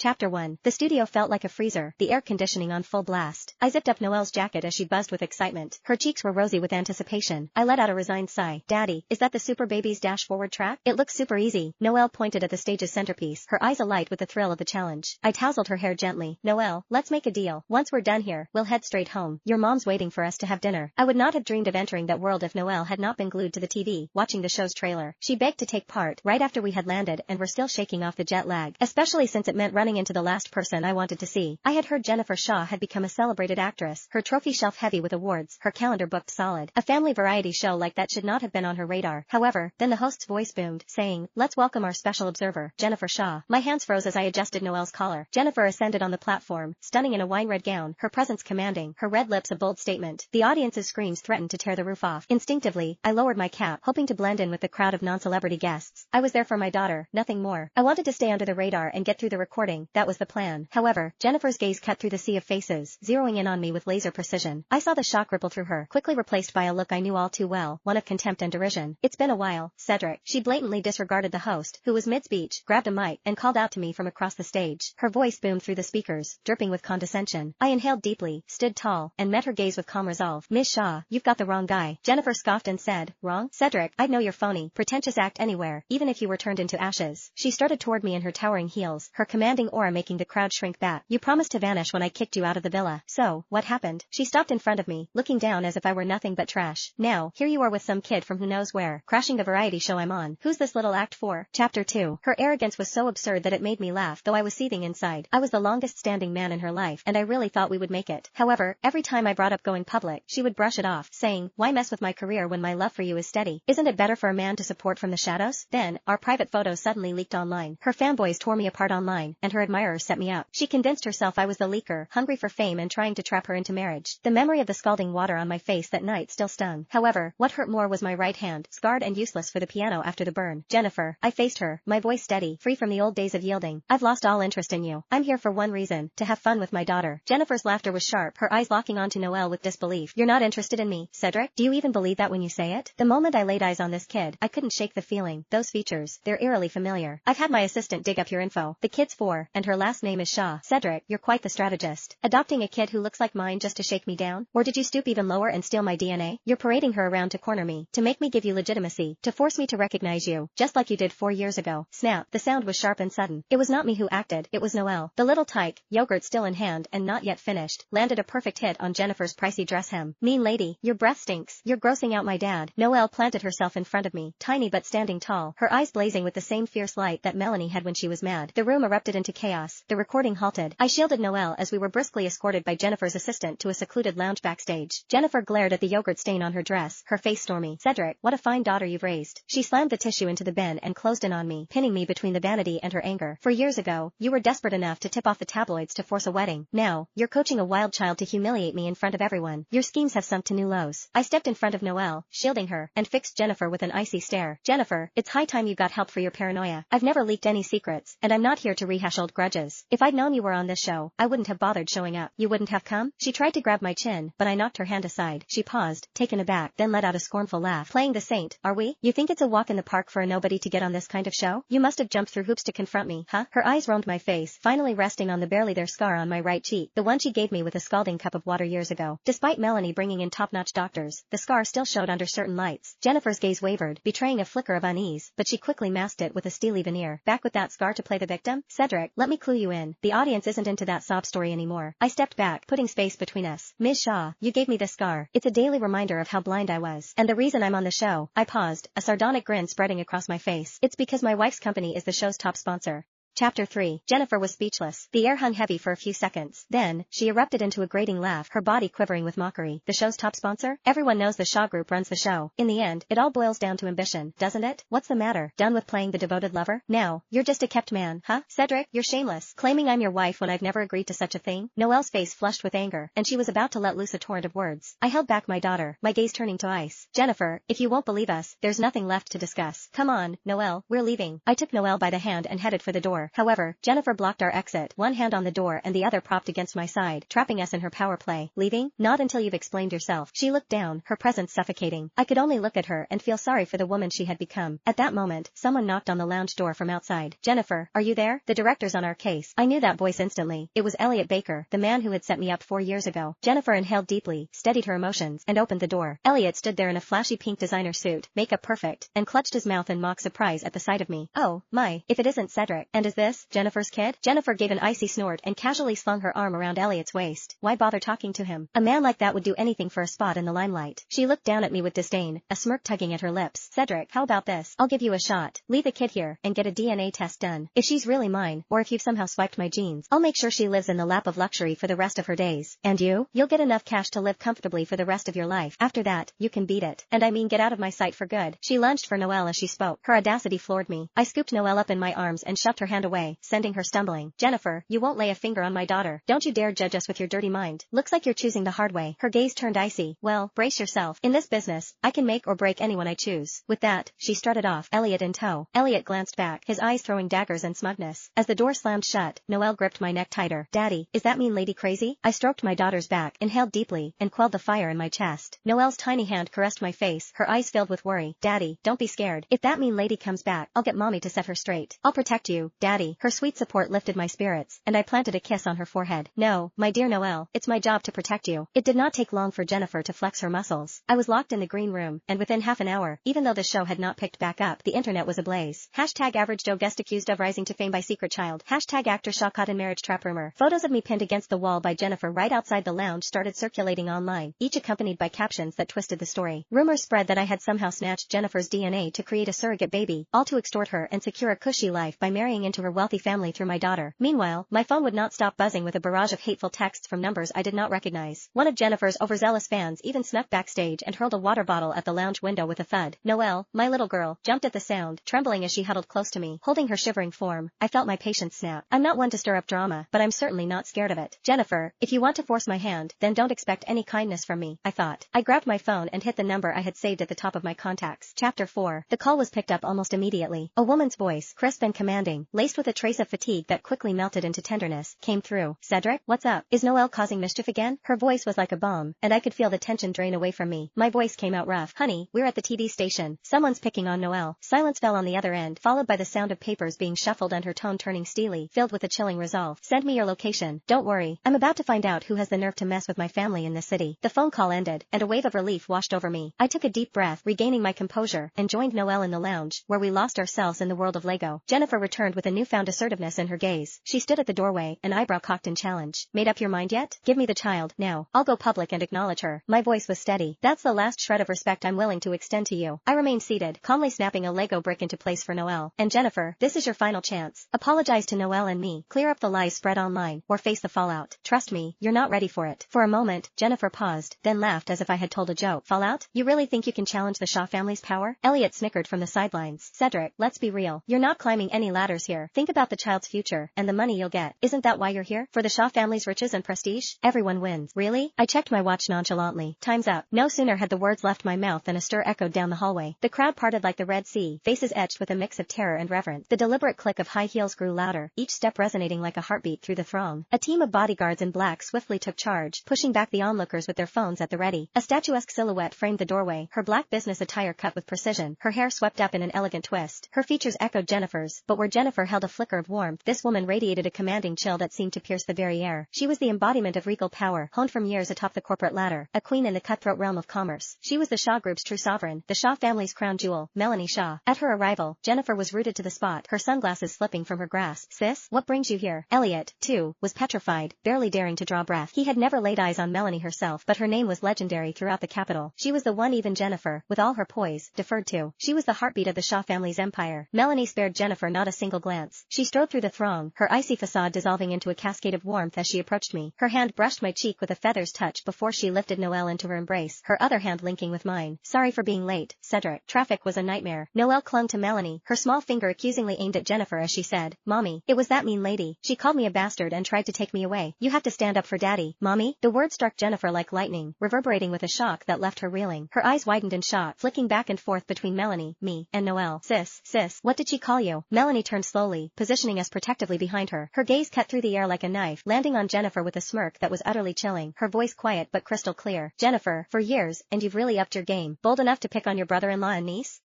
Chapter 1. The studio felt like a freezer, the air conditioning on full blast. I zipped up Noelle's jacket as she buzzed with excitement. Her cheeks were rosy with anticipation. I let out a resigned sigh. Daddy, is that the Super Babies Dash Forward track? It looks super easy. Noelle pointed at the stage's centerpiece, her eyes alight with the thrill of the challenge. I tousled her hair gently. Noelle, let's make a deal. Once we're done here, we'll head straight home. Your mom's waiting for us to have dinner. I would not have dreamed of entering that world if Noelle had not been glued to the TV, watching the show's trailer. She begged to take part right after we had landed and were still shaking off the jet lag, especially since it meant running into the last person I wanted to see. I had heard Jennifer Shaw had become a celebrated actress, her trophy shelf heavy with awards, her calendar booked solid. A family variety show like that should not have been on her radar. However, then the host's voice boomed, saying, "Let's welcome our special observer, Jennifer Shaw." My hands froze as I adjusted Noelle's collar. Jennifer ascended on the platform, stunning in a wine-red gown, her presence commanding, her red lips a bold statement. The audience's screams threatened to tear the roof off. Instinctively, I lowered my cap, hoping to blend in with the crowd of non-celebrity guests. I was there for my daughter, nothing more. I wanted to stay under the radar and get through the recording, that was the plan. However, Jennifer's gaze cut through the sea of faces, zeroing in on me with laser precision. I saw the shock ripple through her, quickly replaced by a look I knew all too well, one of contempt and derision. "It's been a while, Cedric." She blatantly disregarded the host, who was mid-speech, grabbed a mic, and called out to me from across the stage. Her voice boomed through the speakers, dripping with condescension. I inhaled deeply, stood tall, and met her gaze with calm resolve. "Miss Shaw, you've got the wrong guy." Jennifer scoffed and said, "Wrong? Cedric, I'd know you're phony. Pretentious act anywhere, even if you were turned into ashes." She started toward me in her towering heels, her commanding aura making the crowd shrink back. "You promised to vanish when I kicked you out of the villa. So, what happened?" She stopped in front of me, looking down as if I were nothing but trash. "Now, here you are with some kid from who knows where, crashing the variety show I'm on. Who's this little act for?" Chapter 2. Her arrogance was so absurd that it made me laugh, though I was seething inside. I was the longest standing man in her life, and I really thought we would make it. However, every time I brought up going public, she would brush it off, saying, "Why mess with my career when my love for you is steady? Isn't it better for a man to support from the shadows?" Then, our private photos suddenly leaked online. Her fanboys tore me apart online, and her admirers set me up. She convinced herself I was the leaker, hungry for fame and trying to trap her into marriage. The memory of the scalding water on my face that night still stung. However, what hurt more was my right hand, scarred and useless for the piano after the burn. "Jennifer," I faced her, my voice steady, free from the old days of yielding. "I've lost all interest in you. I'm here for one reason, to have fun with my daughter." Jennifer's laughter was sharp, her eyes locking onto Noelle with disbelief. "You're not interested in me, Cedric? Do you even believe that when you say it?" The moment I laid eyes on this kid, I couldn't shake the feeling. Those features, they're eerily familiar. I've had my assistant dig up your info. The kid's 4, and her last name is Shaw. Cedric, you're quite the strategist. Adopting a kid who looks like mine just to shake me down? Or did you stoop even lower and steal my DNA? You're parading her around to corner me, to make me give you legitimacy, to force me to recognize you, just like you did 4 years ago. Snap. The sound was sharp and sudden. It was not me who acted, it was Noelle. The little tyke, yogurt still in hand and not yet finished, landed a perfect hit on Jennifer's pricey dress hem. "Mean lady, your breath stinks. You're grossing out my dad." Noelle planted herself in front of me, tiny but standing tall, her eyes blazing with the same fierce light that Melanie had when she was mad. The room erupted into chaos. The recording halted. I shielded Noelle as we were briskly escorted by Jennifer's assistant to a secluded lounge backstage. Jennifer glared at the yogurt stain on her dress, her face stormy. "Cedric, what a fine daughter you've raised." She slammed the tissue into the bin and closed in on me, pinning me between the vanity and her anger. "For years ago, you were desperate enough to tip off the tabloids to force a wedding. Now, you're coaching a wild child to humiliate me in front of everyone. Your schemes have sunk to new lows." I stepped in front of Noelle, shielding her, and fixed Jennifer with an icy stare. "Jennifer, it's high time you got help for your paranoia. I've never leaked any secrets, and I'm not here to rehash old grudges. If I'd known you were on this show, I wouldn't have bothered showing up." "You wouldn't have come?" She tried to grab my chin, but I knocked her hand aside. She paused, taken aback, then let out a scornful laugh. "Playing the saint, are we? You think it's a walk in the park for a nobody to get on this kind of show? You must have jumped through hoops to confront me, huh?" Her eyes roamed my face, finally resting on the barely there scar on my right cheek, the one she gave me with a scalding cup of water years ago. Despite Melanie bringing in top-notch doctors, the scar still showed under certain lights. Jennifer's gaze wavered, betraying a flicker of unease, but she quickly masked it with a steely veneer. "Back with that scar to play the victim? Cedric, let me clue you in. The audience isn't into that sob story anymore." I stepped back, putting space between us. "Ms. Shaw, you gave me this scar. It's a daily reminder of how blind I was. And the reason I'm on the show." I paused, a sardonic grin spreading across my face. "It's because my wife's company is the show's top sponsor." Chapter 3. Jennifer was speechless. The air hung heavy for a few seconds. Then, she erupted into a grating laugh, her body quivering with mockery. "The show's top sponsor? Everyone knows the Shaw Group runs the show. In the end, it all boils down to ambition, doesn't it? What's the matter? Done with playing the devoted lover? Now, you're just a kept man, huh? Cedric, you're shameless. Claiming I'm your wife when I've never agreed to such a thing?" Noelle's face flushed with anger, and she was about to let loose a torrent of words. I held back my daughter, my gaze turning to ice. "Jennifer, if you won't believe us, there's nothing left to discuss. Come on, Noelle, we're leaving." I took Noelle by the hand and headed for the door. door. However, Jennifer blocked our exit, one hand on the door and the other propped against my side, trapping us in her power play. Leaving? Not until you've explained yourself. She looked down, her presence suffocating. I could only look at her and feel sorry for the woman she had become. At that moment, someone knocked on the lounge door from outside. Jennifer, are you there? The director's on our case. I knew that voice instantly. It was Elliot Baker, the man who had set me up 4 years ago. Jennifer inhaled deeply, steadied her emotions, and opened the door. Elliot stood there in a flashy pink designer suit, makeup perfect, and clutched his mouth in mock surprise at the sight of me. Oh, my, if it isn't Cedric. And is this Jennifer's kid? Jennifer gave an icy snort and casually slung her arm around Elliot's waist. Why bother talking to him? A man like that would do anything for a spot in the limelight. She looked down at me with disdain, a smirk tugging at her lips. Cedric, how about this? I'll give you a shot. Leave the kid here and get a DNA test done. If she's really mine, or if you've somehow swiped my genes, I'll make sure she lives in the lap of luxury for the rest of her days. And you'll get enough cash to live comfortably for the rest of your life. After that, you can beat it. And I mean get out of my sight for good. She lunged for Noelle as she spoke. Her audacity floored me. I scooped Noelle up in my arms and shoved her hand away, sending her stumbling. Jennifer, you won't lay a finger on my daughter. Don't you dare judge us with your dirty mind. Looks like you're choosing the hard way. Her gaze turned icy. Well, brace yourself. In this business, I can make or break anyone I choose. With that, she strutted off, Elliot in tow. Elliot glanced back, his eyes throwing daggers and smugness. As the door slammed shut, Noelle gripped my neck tighter. Daddy, is that mean lady crazy? I stroked my daughter's back, inhaled deeply, and quelled the fire in my chest. Noelle's tiny hand caressed my face, her eyes filled with worry. Daddy, don't be scared. If that mean lady comes back, I'll get mommy to set her straight. I'll protect you, Daddy. Her sweet support lifted my spirits, and I planted a kiss on her forehead. No, my dear Noelle, it's my job to protect you. It did not take long for Jennifer to flex her muscles. I was locked in the green room, and within half an hour, even though the show had not picked back up, the internet was ablaze. Hashtag average Joe guest accused of rising to fame by secret child. Hashtag actor Shaw caught in marriage trap rumor. Photos of me pinned against the wall by Jennifer right outside the lounge started circulating online, each accompanied by captions that twisted the story. Rumors spread that I had somehow snatched Jennifer's DNA to create a surrogate baby, all to extort her and secure a cushy life by marrying into her wealthy family through my daughter. Meanwhile, my phone would not stop buzzing with a barrage of hateful texts from numbers I did not recognize. One of Jennifer's overzealous fans even snuck backstage and hurled a water bottle at the lounge window with a thud. Noelle, my little girl, jumped at the sound, trembling as she huddled close to me. Holding her shivering form, I felt my patience snap. I'm not one to stir up drama, but I'm certainly not scared of it. Jennifer, if you want to force my hand, then don't expect any kindness from me, I thought. I grabbed my phone and hit the number I had saved at the top of my contacts. Chapter 4. The call was picked up almost immediately. A woman's voice, crisp and commanding, laced with a trace of fatigue that quickly melted into tenderness, came through. Cedric, what's up? Is Noelle causing mischief again? Her voice was like a bomb, and I could feel the tension drain away from me. My voice came out rough. Honey, we're at the TV station. Someone's picking on Noelle. Silence fell on the other end, followed by the sound of papers being shuffled and her tone turning steely, filled with a chilling resolve. Send me your location. Don't worry. I'm about to find out who has the nerve to mess with my family in this city. The phone call ended, and a wave of relief washed over me. I took a deep breath, regaining my composure, and joined Noelle in the lounge, where we lost ourselves in the world of Lego. Jennifer returned with a newfound assertiveness in her gaze. She stood at the doorway, an eyebrow cocked in challenge. Made up your mind yet? Give me the child, now. I'll go public and acknowledge her. My voice was steady. That's the last shred of respect I'm willing to extend to you. I remained seated, calmly snapping a Lego brick into place for Noelle. And Jennifer, this is your final chance. Apologize to Noelle and me, clear up the lies spread online, or face the fallout. Trust me, you're not ready for it. For a moment, Jennifer paused, then laughed as if I had told a joke. Fallout? You really think you can challenge the Shaw family's power? Elliot snickered from the sidelines. Cedric, let's be real. You're not climbing any ladders here. Think about the child's future, and the money you'll get. Isn't that why you're here? For the Shaw family's riches and prestige? Everyone wins. Really? I checked my watch nonchalantly. Time's up. No sooner had the words left my mouth than a stir echoed down the hallway. The crowd parted like the Red Sea, faces etched with a mix of terror and reverence. The deliberate click of high heels grew louder, each step resonating like a heartbeat through the throng. A team of bodyguards in black swiftly took charge, pushing back the onlookers with their phones at the ready. A statuesque silhouette framed the doorway, her black business attire cut with precision, her hair swept up in an elegant twist. Her features echoed Jennifer's, but where Jennifer held a flicker of warmth, this woman radiated a commanding chill that seemed to pierce the very air. She was the embodiment of regal power, honed from years atop the corporate ladder, a queen in the cutthroat realm of commerce. She was the Shaw Group's true sovereign, the Shaw family's crown jewel, Melanie Shaw. At her arrival, Jennifer was rooted to the spot, her sunglasses slipping from her grasp. Sis, what brings you here? Elliot, too, was petrified, barely daring to draw breath. He had never laid eyes on Melanie herself, but her name was legendary throughout the capital. She was the one even Jennifer, with all her poise, deferred to. She was the heartbeat of the Shaw family's empire. Melanie spared Jennifer not a single glance. She strode through the throng, her icy facade dissolving into a cascade of warmth as she approached me. Her hand brushed my cheek with a feather's touch before she lifted Noelle into her embrace, her other hand linking with mine. Sorry for being late, Cedric. Traffic was a nightmare. Noelle clung to Melanie, her small finger accusingly aimed at Jennifer as she said, Mommy, it was that mean lady. She called me a bastard and tried to take me away. You have to stand up for Daddy. Mommy? The word struck Jennifer like lightning, reverberating with a shock that left her reeling. Her eyes widened in shock, flicking back and forth between Melanie, me, and Noelle. Sis, what did she call you? Melanie turned slowly, slowly, positioning us protectively behind her. Her gaze cut through the air like a knife, landing on Jennifer with a smirk that was utterly chilling, her voice quiet but crystal clear. Jennifer, for years, and you've really upped your game. Bold enough to pick on your brother-in-law and niece?